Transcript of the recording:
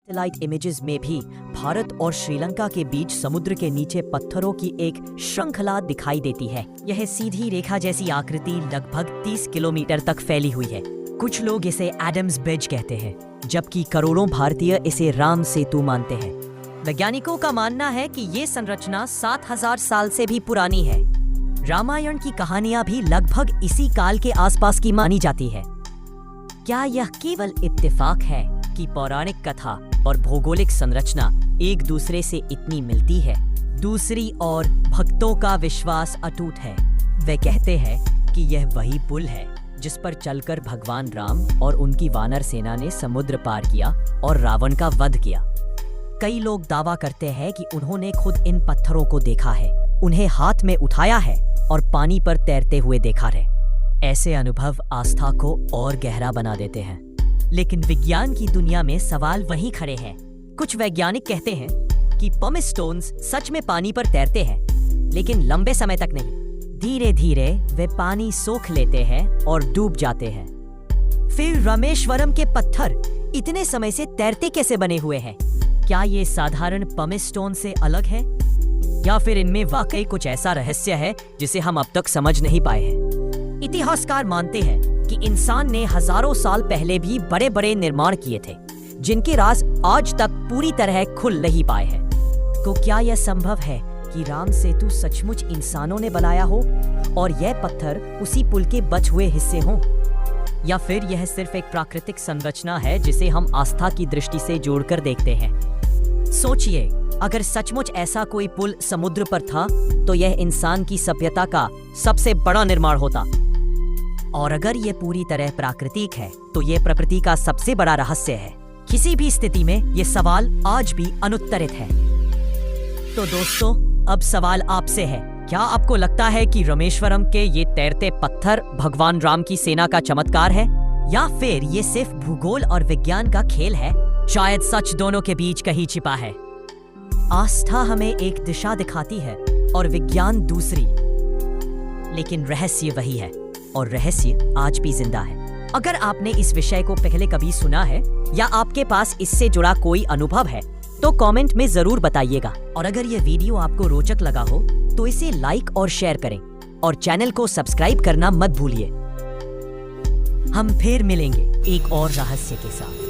Satellite images में भी भारत और श्रीलंका के बीच समुद्र के नीचे पत्थरों की एक श्रृंखला दिखाई देती है। यह सीधी रेखा जैसी आकृति लगभग 30 किलोमीटर तक फैली हुई है। कुछ लोग इसे एडम्स ब्रिज कहते हैं, जबकि करोड़ों भारतीय इसे राम सेतु मानते हैं। वैज्ञानिकों का मानना है कि ये संरचना 7000 साल से भी पुरानी है। रामायण की कहानियां भी लगभग इसी काल के आसपास की मानी जाती है। क्या यह केवल इत्तेफाक है कि पौराणिक कथा और भौगोलिक संरचना एक दूसरे से इतनी मिलती है? दूसरी ओर भक्तों का विश्वास अटूट है। वे कहते हैं कि यह वही पुल है जिस पर चलकर भगवान राम और उनकी वानर सेना ने समुद्र पार किया और रावण का वध किया। कई लोग दावा करते हैं कि उन्होंने खुद इन पत्थरों को देखा है, उन्हें हाथ में उठाया है और पानी पर तैरते हुए देखा है। ऐसे अनुभव आस्था को और गहरा बना देते हैं। लेकिन विज्ञान की दुनिया में सवाल वहीं खड़े हैं। कुछ वैज्ञानिक कहते हैं कि पमिस स्टोन्स सच में पानी पर तैरते हैं, लेकिन लंबे समय तक नहीं। धीरे धीरे वे पानी सोख लेते हैं और डूब जाते हैं। फिर रामेश्वरम के पत्थर इतने समय से तैरते कैसे बने हुए हैं? क्या ये साधारण पमिस स्टोन से अलग है, या फिर इनमें वाकई कुछ ऐसा रहस्य है जिसे हम अब तक समझ नहीं पाए हैं? इतिहासकार मानते हैं कि इंसान ने हजारों साल पहले भी बड़े बड़े निर्माण किए थे, जिनके राज आज तक पूरी तरह खुल नहीं पाए हैं। तो क्या यह संभव है कि राम सेतु सचमुच इंसानों ने बनाया हो और यह पत्थर उसी पुल के बचे हुए हिस्से हों? या फिर यह सिर्फ एक प्राकृतिक संरचना है जिसे हम आस्था की दृष्टि से जोड़कर देखते हैं? सोचिए, अगर सचमुच ऐसा कोई पुल समुद्र पर था तो यह इंसान की सभ्यता का सबसे बड़ा निर्माण होता। और अगर यह पूरी तरह प्राकृतिक है तो यह प्रकृति का सबसे बड़ा रहस्य है। किसी भी स्थिति में यह सवाल आज भी अनुत्तरित है। तो दोस्तों, अब सवाल आपसे है, क्या आपको लगता है कि रामेश्वरम के ये तैरते पत्थर भगवान राम की सेना का चमत्कार है, या फिर ये सिर्फ भूगोल और विज्ञान का खेल है? शायद सच दोनों के बीच कहीं छिपा है। आस्था हमें एक दिशा दिखाती है और विज्ञान दूसरी, लेकिन रहस्य वही है और रहस्य आज भी जिंदा है। अगर आपने इस विषय को पहले कभी सुना है या आपके पास इससे जुड़ा कोई अनुभव है तो कमेंट में जरूर बताइएगा। और अगर यह वीडियो आपको रोचक लगा हो तो इसे लाइक और शेयर करें और चैनल को सब्सक्राइब करना मत भूलिए। हम फिर मिलेंगे एक और रहस्य के साथ।